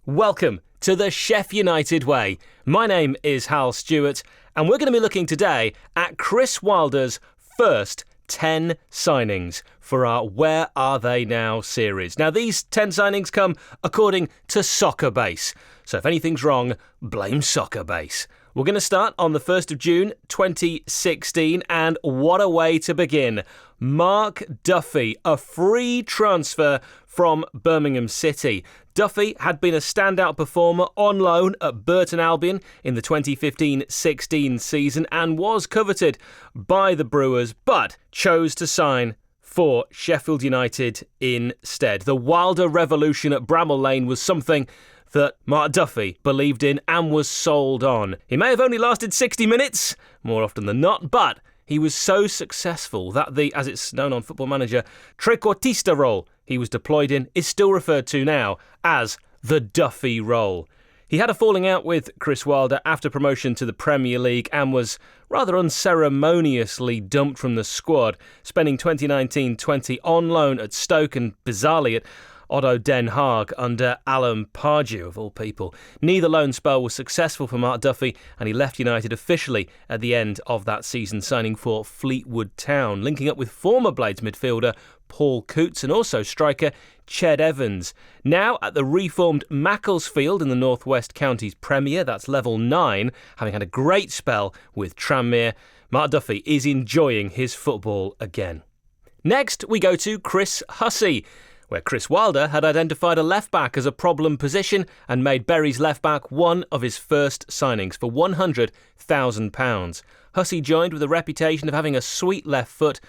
Welcome to the Sheff United Way. My name is Hal Stewart, and we're going to be looking today at Chris Wilder's first 10 signings for our Where Are They Now series. Now, these 10 signings come according to Soccerbase. So if anything's wrong, blame Soccerbase. We're going to start on the 1st of June 2016, and what a way to begin. Mark Duffy, a free transfer from Birmingham City. Duffy had been a standout performer on loan at Burton Albion in the 2015-16 season and was coveted by the Brewers, but chose to sign for Sheffield United instead. The Wilder revolution at Bramall Lane was something that Mark Duffy believed in and was sold on. He may have only lasted 60 minutes, more often than not, but he was so successful that the, as it's known on Football Manager, trequartista role he was deployed in is still referred to now as the Duffy role. He had a falling out with Chris Wilder after promotion to the Premier League and was rather unceremoniously dumped from the squad, spending 2019-20 on loan at Stoke and bizarrely at Otto Den Haag under Alan Pardew, of all people. Neither loan spell was successful for Mark Duffy, and he left United officially at the end of that season, signing for Fleetwood Town, linking up with former Blades midfielder Paul Coutts and also striker Ched Evans. Now at the reformed MACCLESFIELD in the North West Counties Premier, that's level 9, having had a great spell with Tranmere, Mark Duffy is enjoying his football again. Next, we go to Chris HUSSEY, where Chris Wilder had identified a left-back as a problem position and made Bury's left-back one of his first signings for £100,000. HUSSEY joined with a reputation of having a sweet left foot,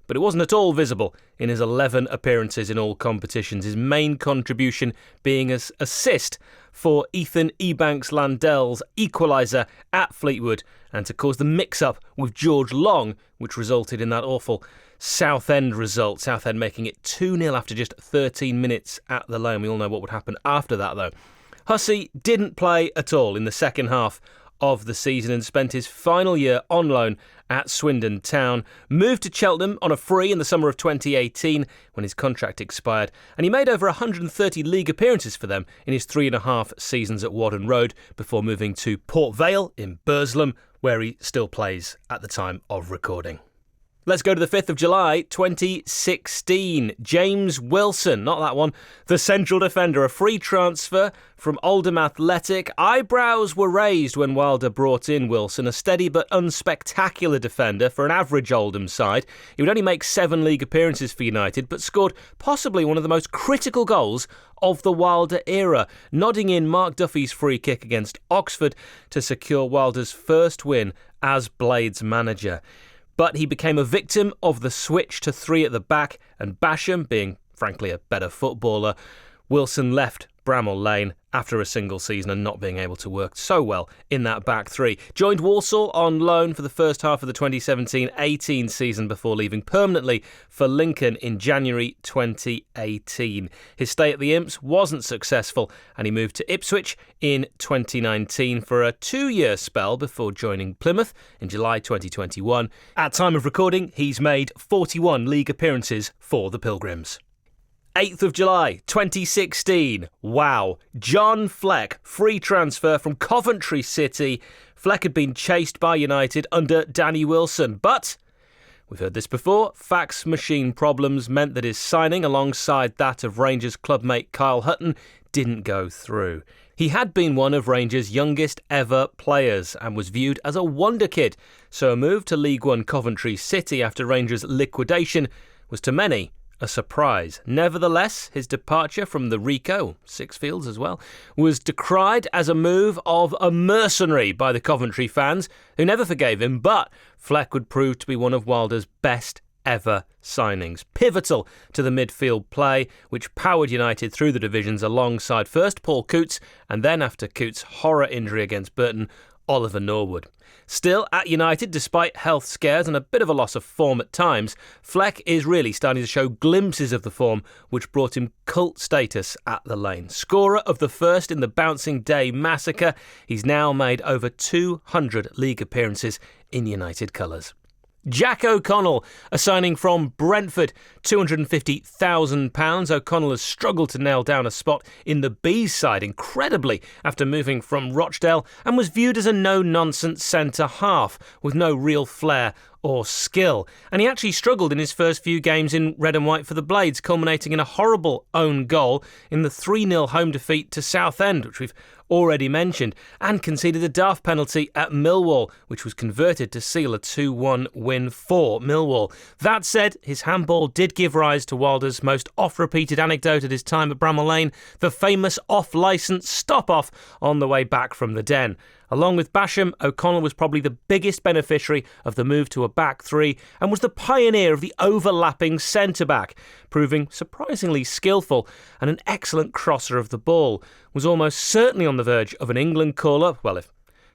but it wasn't at all visible in his 11 appearances in all competitions, his main contribution being an assist for Ethan Ebanks-Landel's equaliser at Fleetwood and to cause the mix-up with George Long, which resulted in that awful Southend result. Southend making it 2-0 after just 13 minutes at the Lane. We all know what would happen after that, though. HUSSEY didn't play at all in the second half of the season and spent his final year on loan at Swindon Town, moved to Cheltenham on a free in the summer of 2018 when his contract expired, and he made over 130 league appearances for them in his 3.5 seasons at Whaddon Road before moving to Port Vale in Burslem, where he still plays at the time of recording. Let's go to the 5th of July, 2016. James Wilson, not that one, the central defender, a free transfer from Oldham Athletic. Eyebrows were raised when Wilder brought in Wilson, a steady but unspectacular defender for an average Oldham side. He would only make 7 league appearances for United, but scored possibly one of the most critical goals of the Wilder era, nodding in Mark Duffy's free kick against Oxford to secure Wilder's first win as Blades manager. But he became a victim of the switch to 3 at the back, and Basham, being frankly a better footballer, Wilson left Bramall Lane after a single season and not being able to work so well in that back 3. Joined Walsall on loan for the first half of the 2017-18 season before leaving permanently for Lincoln in January 2018. His stay at the Imps wasn't successful and he moved to Ipswich in 2019 for a 2-year spell before joining Plymouth in July 2021. At time of recording, he's made 41 league appearances for the Pilgrims. 8th of July, 2016. Wow. John Fleck, free transfer from Coventry City. Fleck had been chased by United under Danny Wilson, but we've heard this before. Fax machine problems meant that his signing, alongside that of Rangers clubmate Kyle Hutton, didn't go through. He had been one of Rangers' youngest ever players and was viewed as a wonder kid, so a move to League One Coventry City after Rangers' liquidation was to many a surprise. Nevertheless, his departure from the Rico, Sixfields as well, was decried as a move of a mercenary by the Coventry fans, who never forgave him, but Fleck would prove to be one of Wilder's best ever signings. Pivotal to the midfield play, which powered United through the divisions alongside first Paul Coutts, and then after Coutts' horror injury against Burton, Oliver Norwood. Still, at United, despite health scares and a bit of a loss of form at times, Fleck is really starting to show glimpses of the form which brought him cult status at the Lane. Scorer of the first in the Bouncing Day massacre, he's now made over 200 league appearances in United colours. Jack O'Connell, a signing from Brentford, £250,000. O'Connell has struggled to nail down a spot in the Bees side, incredibly, after moving from Rochdale, and was viewed as a no-nonsense centre-half with no real flair or skill. And he actually struggled in his first few games in red and white for the Blades, culminating in a horrible own goal in the 3-0 home defeat to Southend, which we've already mentioned, and conceded a daft penalty at Millwall, which was converted to seal a 2-1 win for Millwall. That said, his handball did give rise to Wilder's most oft-repeated anecdote at his time at Bramall Lane, the famous off-licence stop-off on the way back from the Den. Along with Basham, O'Connell was probably the biggest beneficiary of the move to a back three and was the pioneer of the overlapping centre-back, proving surprisingly skillful and an excellent crosser of the ball. Was almost certainly on the verge of an England call-up. Well, if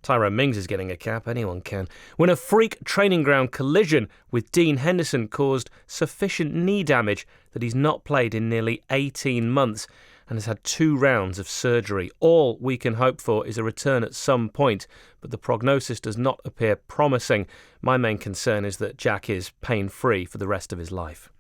Tyrone Mings is getting a cap, anyone can. When a freak training ground collision with Dean Henderson caused sufficient knee damage that he's not played in nearly 18 months and has had 2 rounds of surgery. All we can hope for is a return at some point, but the prognosis does not appear promising. My main concern is that Jack is pain-free for the rest of his life.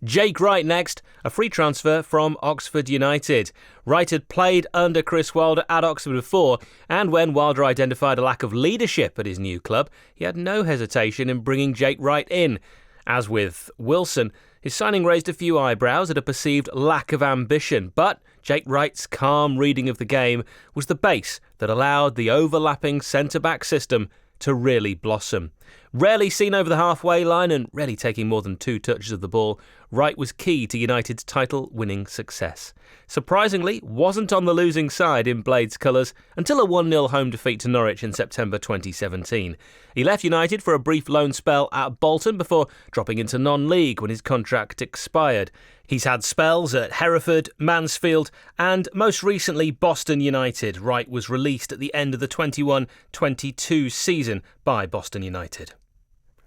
Jake Wright next, a free transfer from Oxford United. Wright had played under Chris Wilder at Oxford before, and when Wilder identified a lack of leadership at his new club, he had no hesitation in bringing Jake Wright in. As with Wilson, his signing raised a few eyebrows at a perceived lack of ambition, but Jake Wright's calm reading of the game was the base that allowed the overlapping centre-back system to really blossom. Rarely seen over the halfway line and rarely taking more than 2 touches of the ball, Wright was key to United's title-winning success. Surprisingly, wasn't on the losing side in Blades colours until a 1-0 home defeat to Norwich in September 2017. He left United for a brief loan spell at Bolton before dropping into non-league when his contract expired. He's had spells at Hereford, Mansfield and most recently Boston United. Wright was released at the end of the 21-22 season by Boston United.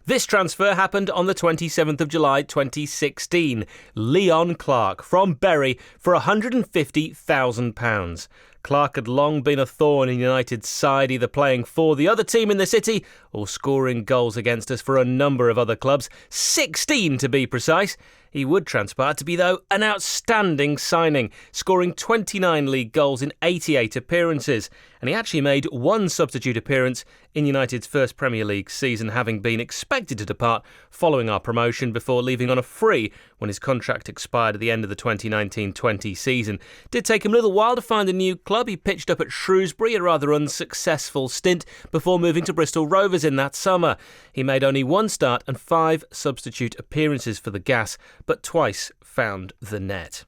This transfer happened on the 27th of July 2016. Leon Clarke from Bury for £150,000. Clarke had long been a thorn in United's side, either playing for the other team in the city or scoring goals against us for a number of other clubs, 16 to be precise. He would transpire to be, though, an outstanding signing, scoring 29 league goals in 88 appearances, and he actually made 1 substitute appearance in United's first Premier League season, having been expected to depart following our promotion before leaving on a free when his contract expired at the end of the 2019-20 season. It did take him a little while to find a new club. He pitched up at Shrewsbury, a rather unsuccessful stint, before moving to Bristol Rovers in that summer. He made only 1 start and 5 substitute appearances for the Gas, but twice found the net.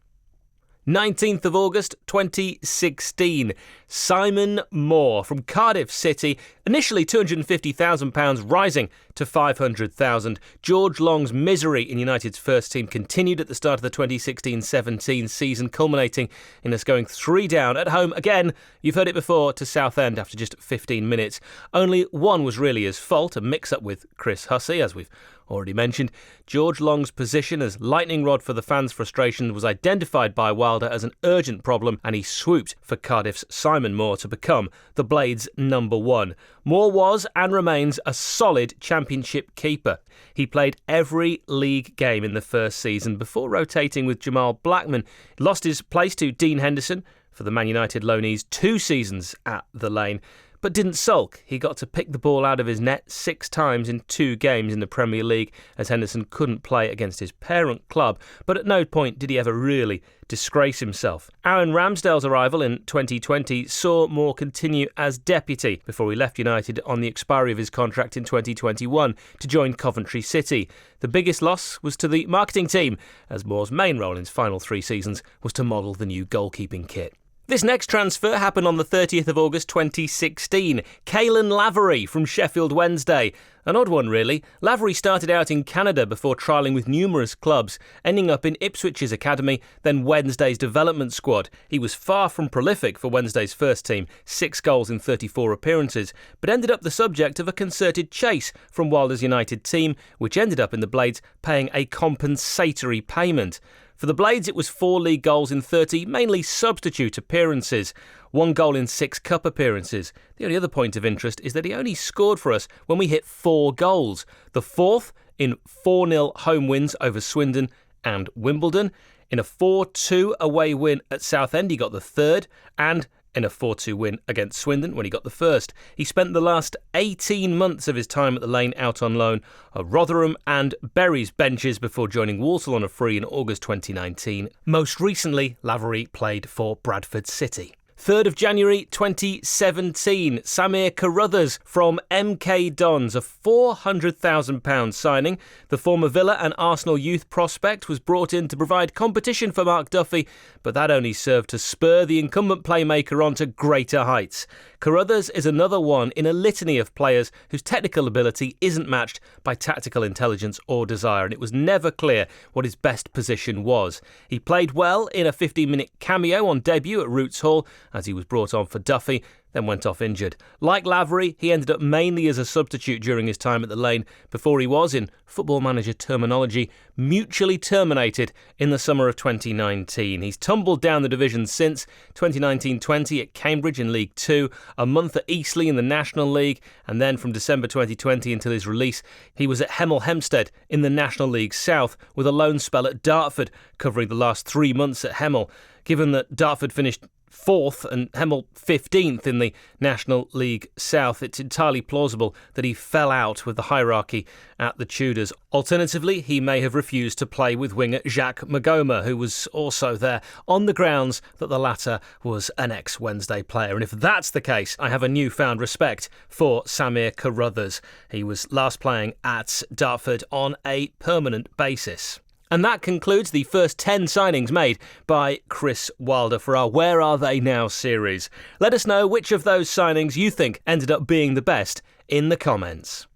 19th of August 2016, Simon Moore from Cardiff City, initially £250,000 rising to £500,000. George Long's misery in United's first team continued at the start of the 2016-17 season, culminating in us going 3 down at home again, you've heard it before, to Southend after just 15 minutes. Only one was really his fault, a mix-up with Chris Hussey, as we've already mentioned. George Long's position as lightning rod for the fans' frustration was identified by Wilder as an urgent problem, and he swooped for Cardiff's Simon Moore to become the Blades' number 1. Moore was and remains a solid championship keeper. He played every league game in the first season before rotating with Jamal Blackman. He lost his place to Dean Henderson for the Man United loanees 2 seasons at the Lane, but didn't sulk. He got to pick the ball out of his net 6 times in 2 games in the Premier League, as Henderson couldn't play against his parent club, but at no point did he ever really disgrace himself. Aaron Ramsdale's arrival in 2020 saw Moore continue as deputy before he left United on the expiry of his contract in 2021 to join Coventry City. The biggest loss was to the marketing team, as Moore's main role in his final 3 seasons was to model the new goalkeeping kit. This next transfer happened on the 30th of August 2016. CAOLAN Lavery from Sheffield Wednesday. An odd one, really. Lavery started out in Canada before trialling with numerous clubs, ending up in Ipswich's academy, then Wednesday's development squad. He was far from prolific for Wednesday's first team, 6 goals in 34 appearances, but ended up the subject of a concerted chase from Wilder's United team, which ended up in the Blades paying a compensatory payment. For the Blades, it was 4 league goals in 30, mainly substitute appearances. 1 goal in 6 cup appearances. The only other point of interest is that he only scored for us when we hit 4 goals. The 4th in 4-0 home wins over Swindon and Wimbledon. In a 4-2 away win at Southend, he got the 3rd, and in a 4-2 win against Swindon when he got the 1st. He spent the last 18 months of his time at the Lane out on loan at Rotherham and Bury's benches before joining Walsall on a free in August 2019. Most recently, Lavery played for Bradford City. 3rd of January 2017, SAMIR CARRUTHERS from MK Dons, a £400,000 signing. The former Villa and Arsenal youth prospect was brought in to provide competition for Mark Duffy, but that only served to spur the incumbent playmaker on to greater heights. Carruthers is another one in a litany of players whose technical ability isn't matched by tactical intelligence or desire, and it was never clear what his best position was. He played well in a 15-minute cameo on debut at Roots Hall as he was brought on for Duffy, then went off injured. Like Lavery, he ended up mainly as a substitute during his time at the Lane before he was, in Football Manager terminology, mutually terminated in the summer of 2019. He's tumbled down the division since 2019-20 at Cambridge in League 2, a month at Eastleigh in the National League, and then from December 2020 until his release, he was at Hemel Hempstead in the National League South, with a loan spell at Dartford, covering the last 3 months at Hemel. Given that Dartford finished 4th and Hemel 15th in the National League South, it's entirely plausible that he fell out with the hierarchy at the Tudors. Alternatively, he may have refused to play with winger 𝐍𝐸𝐫𝐍, who was also there on the grounds that the latter was an ex-Wednesday player. And if that's the case, I have a newfound respect for SAMIR CARRUTHERS. He was last playing at Dartford on a permanent basis. And that concludes the first 10 signings made by Chris Wilder for our Where Are They Now series. Let us know which of those signings you think ended up being the best in the comments.